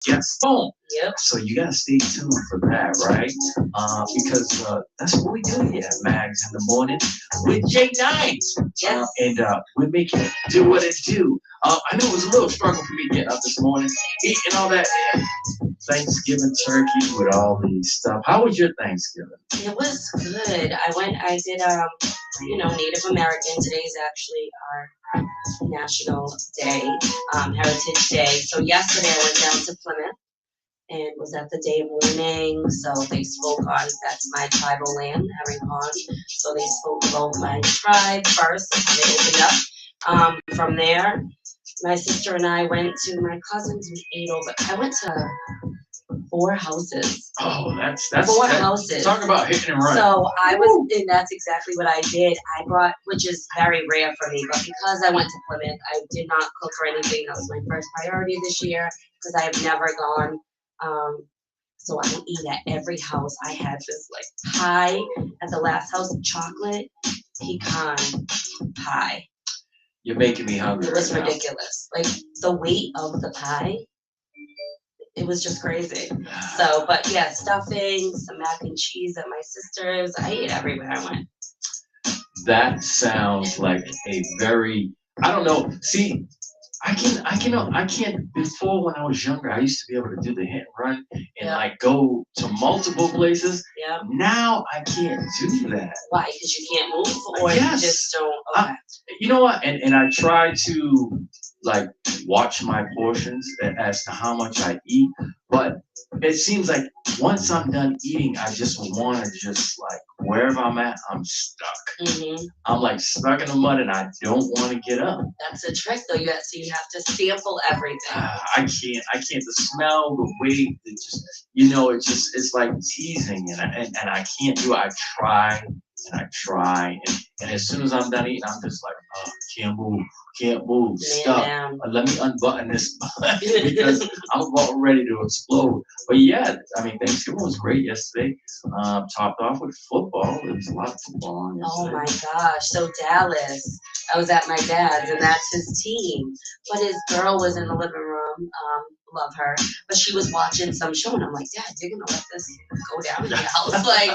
Yes. Boom. Yep. So you gotta stay tuned for that, right? Because that's what we do here at Mags in the morning with J9. Yes. And we make it do what it do. I know it was a little struggle for me getting up this morning, eating all that Thanksgiving turkey with all these stuff. How was your Thanksgiving? It was good. I did Native American. Today's actually our national day, Heritage Day. So yesterday I went down to Plymouth and was at the day of mourning. So they spoke on, that's my tribal land, Herring Pond. So they spoke about my tribe first, and how they opened up. From there, my sister and I went to my cousin's. We ate over. I went to 4 houses. Oh, that's Four houses. Talk about hitting and run. So I was, and that's exactly what I did. I brought, which is very rare for me, but because I went to Plymouth, I did not cook or anything. That was my first priority this year because I have never gone. So I would eat at every house. I had this like pie at the last house, chocolate pecan pie. You're making me hungry. It was right now. ridiculous. Like the weight of the pie, it was just crazy. So, but yeah, stuffing, some mac and cheese at my sister's. I ate everywhere I went. That sounds like a very, I don't know. See, I can't. Before when I was younger, I used to be able to do the hit and run and Yeah. like go to multiple places. Yeah. Now I can't do that. Why? Because you can't move, or Yes. you just don't. Okay. You know what? And I try to like watch my portions as to how much I eat, but it seems like once I'm done eating, I just want to just like wherever I'm at, I'm stuck. I'm like stuck in the mud, and I don't want to get up. That's a trick, though. You have to sample everything. I can't. I can't. The smell, the weight, it just it's like teasing, and I can't do it. I try and I try, and as soon as I'm done eating, I'm just like, oh, can't move, stuck. Let me unbutton this because I'm about ready to explode. But yeah, I mean, Thanksgiving was great yesterday. Topped off with football. There was a lot of football on yesterday. Oh my gosh! So Dallas, I was at my dad's, and that's his team. But his girl was in the living room. Love her, but she was watching some show, and I'm like, Dad, you're gonna let this go down in your house? Like,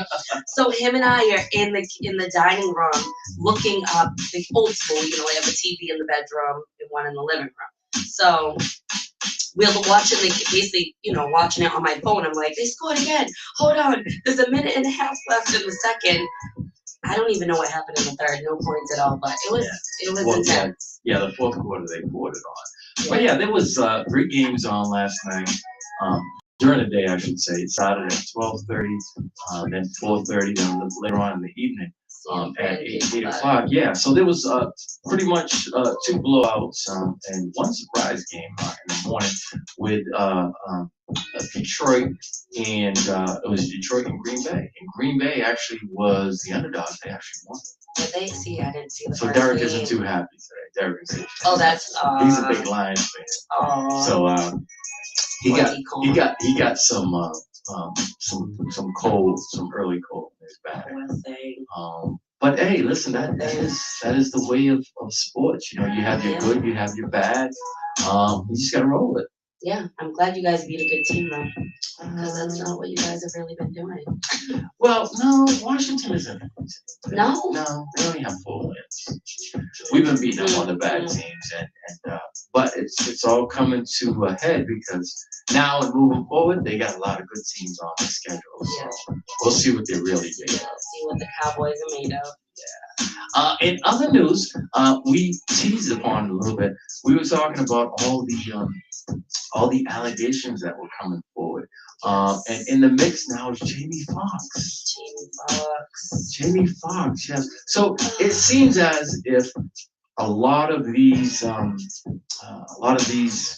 so him and I are in the dining room looking up the old school. They have a TV in the bedroom and one in the living room. So we're watching basically, watching it on my phone. I'm like, they scored again. Hold on, there's a minute and a half left in the second. I don't even know what happened in the third. No points at all, but it was intense. Yeah, the fourth quarter they poured it on. But yeah, there was 3 games on last night. During the day, I should say. It started at 12:30, then 4:30, then later on in the evening at 8 o'clock. Yeah, so there was pretty much 2 blowouts and one surprise game in the morning with Detroit, and it was Detroit and Green Bay. And Green Bay actually was the underdog. They actually won. Did they see? I didn't see the So first Derek game. isn't too happy today. Derek is. Oh, that's. He's a big Lions fan. So he got some cold, some early cold in his back. But hey, listen, that is the way of sports. You have your good, you have your bad. You just gotta roll with it. Yeah, I'm glad you guys beat a good team though, because that's not what you guys have really been doing. Well, no, Washington isn't. No, they only have 4 wins. We've been beating them on the bad teams, and but it's all coming to a head because now and moving forward, they got a lot of good teams on the schedule. So we'll see what they're really made of. See what the Cowboys are made of. Yeah. In other news, we teased upon a little bit. We were talking about all the allegations that were coming forward. And in the mix now is Jamie Foxx. Jamie Foxx, yes. So it seems as if a lot of these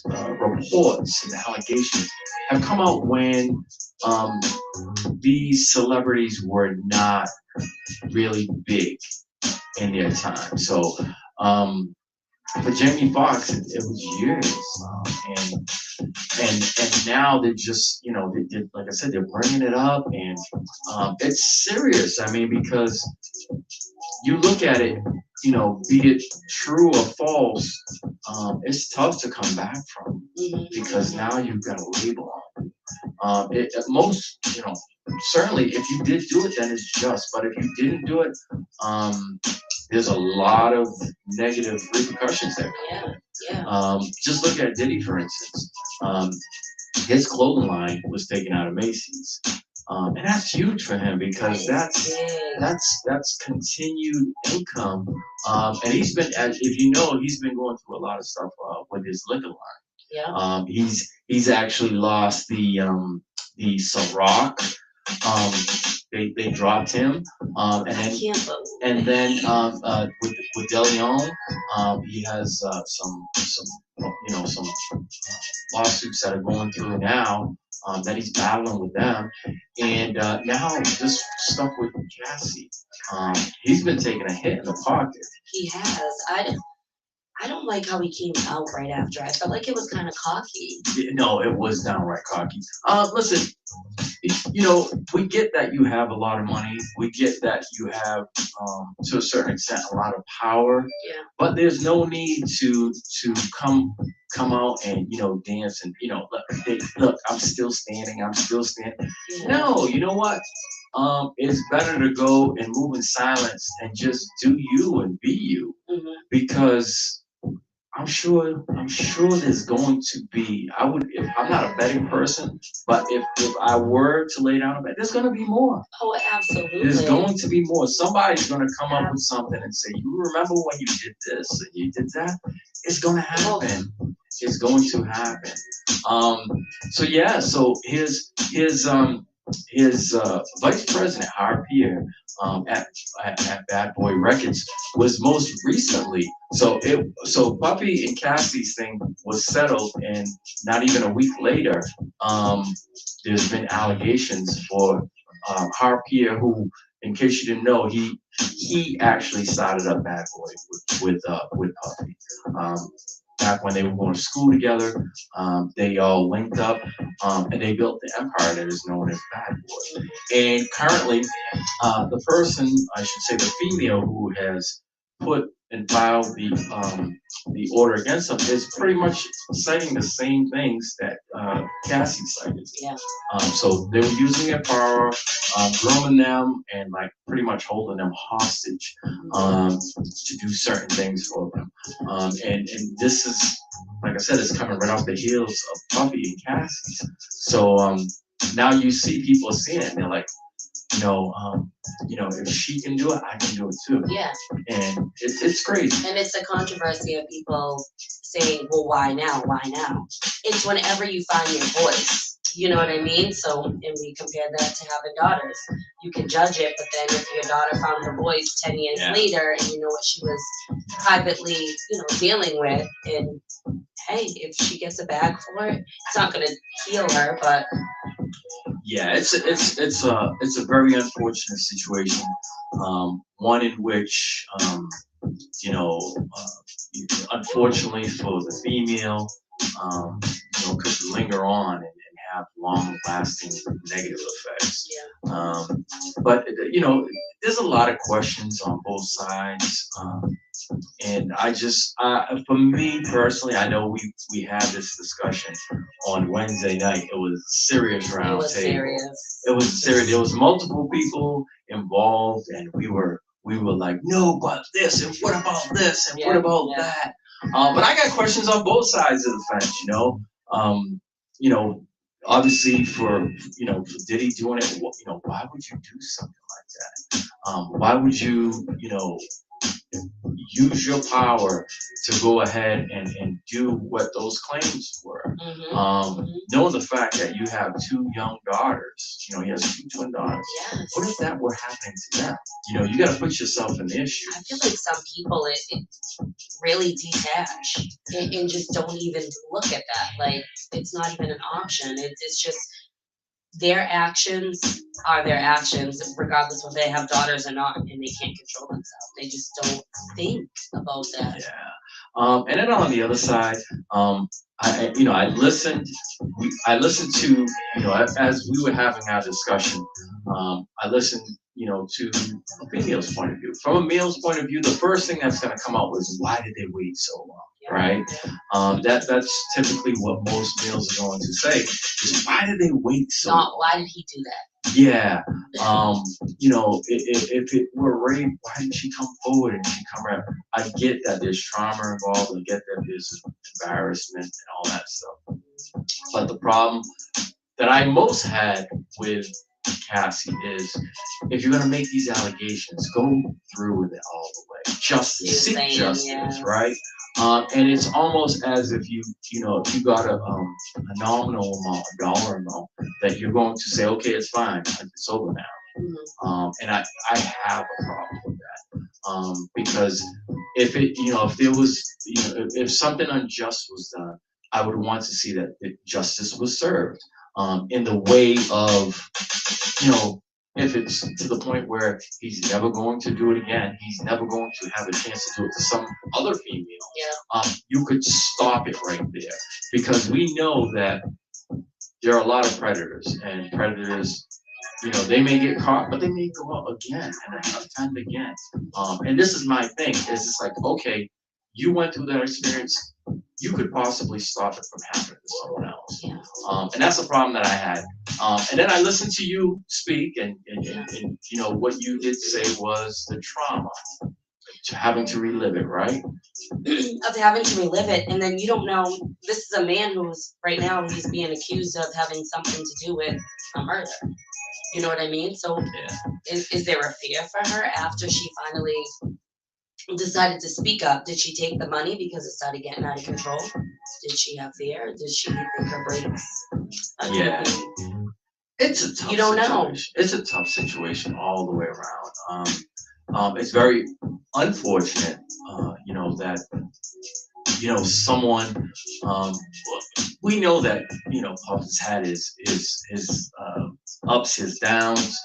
reports and allegations have come out when these celebrities were not really big in their time. So for Jamie Foxx, it was years, and now they're just like I said, they're bringing it up, and it's serious. I mean, because you look at it, be it true or false, it's tough to come back from. because now you've got a label on it. Most, certainly if you did do it, then it's just. But if you didn't do it, there's a lot of negative repercussions there. Yeah, yeah. Just look at Diddy, for instance. His clothing line was taken out of Macy's. And that's huge for him because that's continued income. And he's been, if you know, he's been going through a lot of stuff with his liquor line. Yeah. He's actually lost the Ciroc. They dropped him. And then with DeLeon, he has some lawsuits that are going through now. That he's battling with them, and now this stuff with Cassie, he's been taking a hit in the pocket. He has. I don't like how he came out right after. I felt like it was kind of cocky. No, it was downright cocky. Listen, we get that you have a lot of money. We get that you have, to a certain extent, a lot of power. Yeah. But there's no need to come out and dance and look, I'm still standing. I'm still standing. Yeah. No, you know what? It's better to go and move in silence and just do you and be you, because I'm sure there's going to be. I'm not a betting person, but if I were to lay down a bet, there's going to be more. Oh, absolutely. There's going to be more. Somebody's going to come up with something and say, "You remember when you did this and you did that?" It's going to happen. It's going to happen. So his vice president, Harp here, at Bad Boy Records, was most recently. So Puffy and Cassie's thing was settled, and not even a week later, there's been allegations for Harp here, who, in case you didn't know, he actually started up Bad Boy with Puffy. Back when they were going to school together, they all linked up, and they built the empire that is known as Bad Boy. And currently, the person, I should say the female, who has put and filed the order against them is pretty much citing the same things that Cassie cited. Yeah. So they were using their power, grooming them, and like pretty much holding them hostage to do certain things for them. And this is, like I said, it's coming right off the heels of Puffy and Cassie. So now you see people seeing it, and they're like, if she can do it, I can do it too. Yeah. And it's crazy. And it's a controversy of people saying, well, why now? Why now? It's whenever you find your voice. You know what I mean? So, and we compare that to having daughters. You can judge it, but then if your daughter found her voice 10 years later and you know what she was privately, dealing with, and hey, if she gets a bag for it, it's not going to heal her, but yeah, it's a very unfortunate situation. One in which, unfortunately for the female, could linger on and have long-lasting negative effects. Yeah. But there's a lot of questions on both sides. And for me personally, I know we had this discussion on Wednesday night. It was a serious round table. It was serious. There was multiple people involved, and we were like, no, but this, and what about this, and what about that? But I got questions on both sides of the fence. Obviously for Diddy doing it, why would you do something like that? Why would you, use your power to go ahead and do what those claims were? Knowing the fact that you have two young daughters, he has two twin daughters. Yes. What if that were happening to them? You got to put yourself in their shoes. I feel like some people it really detach and just don't even look at that. Like, it's not even an option. It's just their actions are their actions, regardless of if they have daughters or not, and they can't control themselves. They just don't think about that. Yeah. And then on the other side, I listened to, as we were having our discussion, I listened, to a female's point of view. From a male's point of view, the first thing that's going to come out was, why did they wait so long? Yeah. right? That's typically what most males are going to say. Is why did they wait so Not long? why did he do that? Yeah. You know, if it were rape, why didn't she come forward and she come around? I get that there's trauma involved. I get that there's embarrassment and all that stuff. But the problem that I most had with Cassie is if you're gonna make these allegations, go through with it all the way. Justice, seek Saying, justice, yes. right? And it's almost as if you know, if you got a nominal amount, a dollar amount, that you're going to say, okay, it's fine, it's over now. And I have a problem with that because if it, you know, if there was, you know, if something unjust was done, I would want to see that justice was served in the way of, you know, if it's to the point where he's never going to do it again, he's never going to have a chance to do it to some other female, you could stop it right there. Because we know that there are a lot of predators, and predators, you know, they may get caught, but they may go out again and another time again. And this is my thing, is it's like, okay, you went through that experience, you could possibly stop it from happening to someone else. Yeah. And that's the problem that I had. And then I listened to you speak, and you know, what you did say was the trauma to having to relive it, right? Of having to relive it, and then you don't know. This is a man who's right now he's being accused of having something to do with a murder. You know what I mean? So Yeah. is there a fear for her after she finally decided to speak up? Did she take the money because it started getting out of control? Did she have fear? Did she think her brakes? Yeah. It's a tough You don't know. situation. It's a tough situation all the way around. It's very unfortunate, you know, that, you know, someone, we know that, you know, Puff has had his ups, his downs,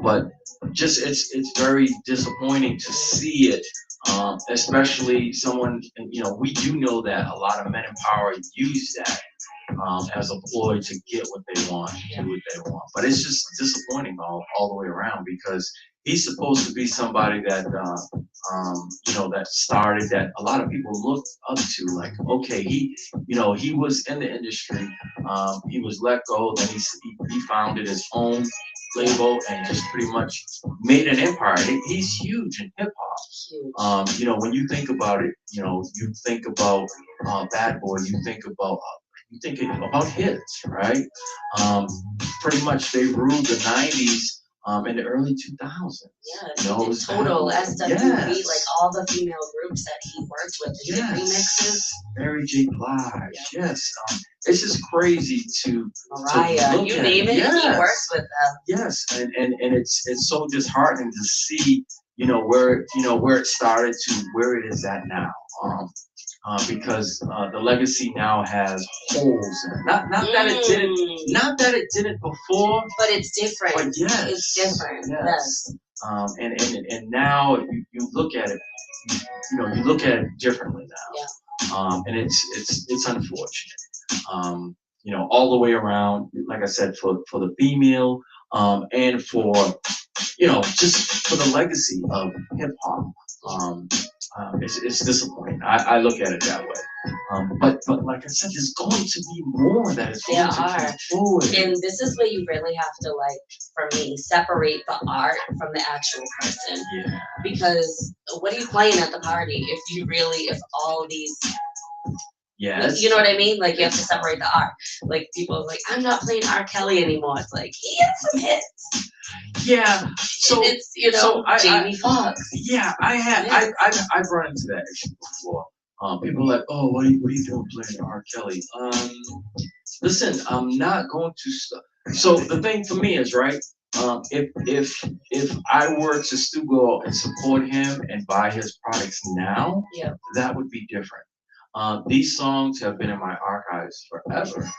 but just it's very disappointing to see it, especially someone, you know, we do know that a lot of men in power use that as a ploy to get what they want, do what they want. But it's just disappointing all the way around because he's supposed to be somebody that, you know, that started, that a lot of people looked up to. Like, okay, you know, he was in the industry, he was let go, then he founded his own label and just pretty much made an empire. He's huge in hip hop. You know, when you think about it, you know, you think about Bad Boy, you think about hits, right? Pretty much they ruled the 90s in the early 2000s. Yeah, You know, he it did was Total, Bad Boy. SWV, Yes. like all the female groups that he worked with, the remixes. Mary J. Blige, yes. It's just crazy to Mariah, look you at name it, he Yes. works with them. Yes, and it's so disheartening to see, you know, where it started to where it is at now. Because the legacy now has holes in it. Not that it didn't before, But it's different. but yes, It's different. Yes. And now you look at it, you know, you look at it differently now. Yeah. And it's unfortunate. You know, all the way around. Like I said, for the female, and for, you know, just for the legacy of hip hop. It's disappointing. I look at it that way. But like I said, there's going to be more that is going to come forward. And this is where you really have to, like, for me, separate the art from the actual person. Yeah. Because what are you playing at the party if all these, Yeah. you know what I mean? Like, you have to separate the art. Like, people are like, I'm not playing R. Kelly anymore. It's like, he had some hits. Yeah. So and it's, you know, Jamie Foxx. Yeah, I've run into that issue before. People are like, oh, what are you doing playing R. Kelly? Listen, I'm not going to stop. So the thing for me is, right, if I were to still go and support him and buy his products now, that would be different. These songs have been in my archives forever.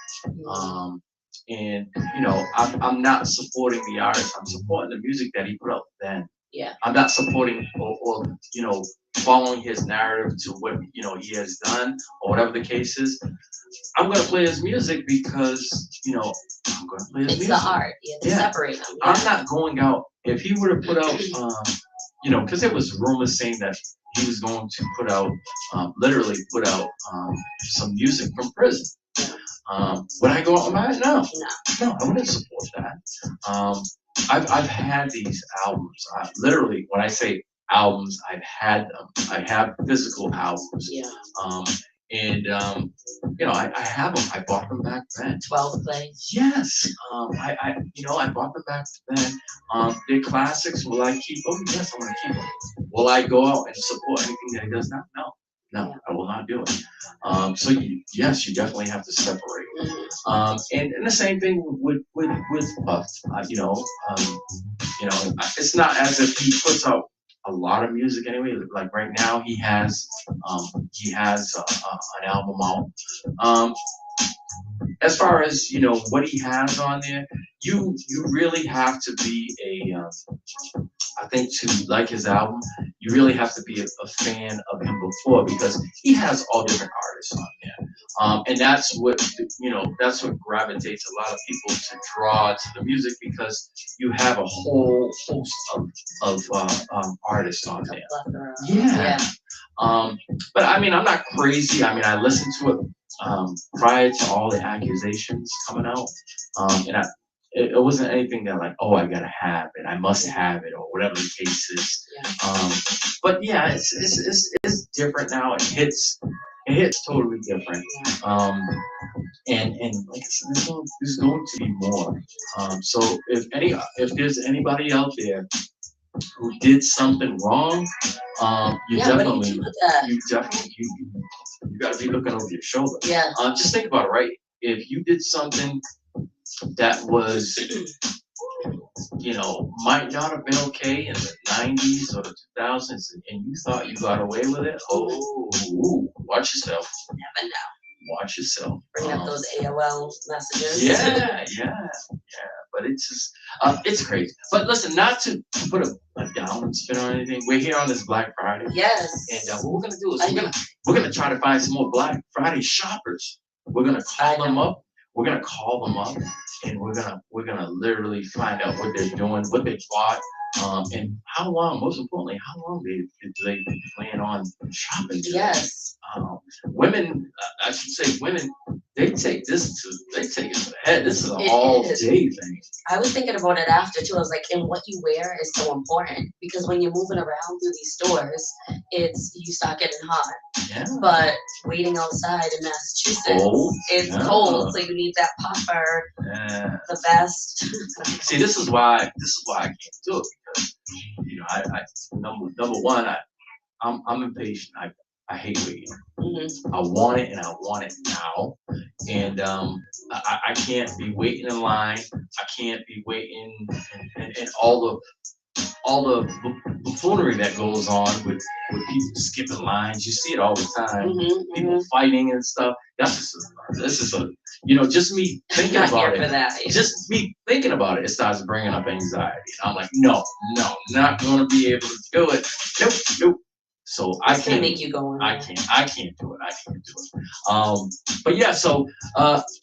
And you know, I'm not supporting the artist. I'm supporting the music that he put out then. Yeah. I'm not supporting or you know, following his narrative to what, you know, he has done or whatever the case is. I'm gonna play his music because, you know, I'm gonna play his music. It's the art. You have to separate them. I'm not going out. If he would have put out, you know, because there was rumors saying that he was going to put out, literally put out some music from prison. Would I go out and buy it? No, no, I wouldn't support that. I've had these albums. Literally, when I say albums, I've had them. I have physical albums. Yeah. And I have them. I bought them back then. 12 plays. Yes. I bought them back then. They're classics. Will I keep them? Yes, I'm gonna keep them. Will I go out and support anything that he does now? No. No, I will not do it. Yes, you definitely have to separate. And the same thing with Puff. It's not as if he puts out a lot of music anyway. Like right now, he has an album out. As far as what he has on there, you really have to be I think to like his album, you really have to be a fan of him before, because he has all different artists on there, and that's what gravitates a lot of people to draw to the music, because you have a whole host of artists on there. Yeah. But I mean, I'm not crazy. I mean, I listened to it prior to all the accusations coming out, and it wasn't anything that like, oh, I gotta have it, I must have it, or whatever the case is. But yeah, it's different now. It hits totally different. And like I said, there's going to be more. So if there's anybody out there who did something wrong, you definitely got to be looking over your shoulder. Yeah. Just think about it, right? If you did something that was, might not have been okay in the 90s or the 2000s, and you thought you got away with it, watch yourself. Never know. Watch yourself. Bring up those AOL messages. Yeah. But it's just, it's crazy. But listen, not to put a down spin on anything. We're here on this Black Friday. Yes. And what we're gonna do is we're gonna try to find some more Black Friday shoppers. We're gonna call them up. We're gonna call them up, and we're gonna literally find out what they're doing, what they bought, and how long. Most importantly, how long do they plan on shopping? Yes. Women, I should say, women. They take it to the head. This is an all-day thing. I was thinking about it after too. I was like, and what you wear is so important, because when you're moving around through these stores, you start getting hot. Yeah. But waiting outside in Massachusetts, it's cold, so you need that puffer, the vest. See, this is why I can't do it, because I number one, I'm impatient. I hate waiting. I want it, and I want it now. And I can't be waiting in line. I can't be waiting, and all the buffoonery that goes on with people skipping lines. You see it all the time. People fighting and stuff. This is just me thinking about it. Just me thinking about it, it starts bringing up anxiety. I'm like, no, not going to be able to do it. Nope. So I can't make you go on. I can't do it. But yeah, so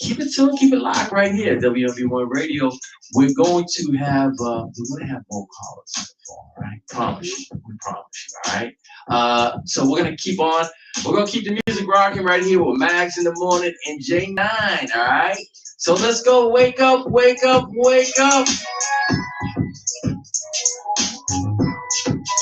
keep it tuned, keep it locked right here, WW1 Radio. We're going to have more callers on the phone, all right? We promise you, all right? So we're gonna keep on. We're gonna keep the music rocking right here with Max in the morning and J9, all right? So let's go. Wake up, wake up, wake up.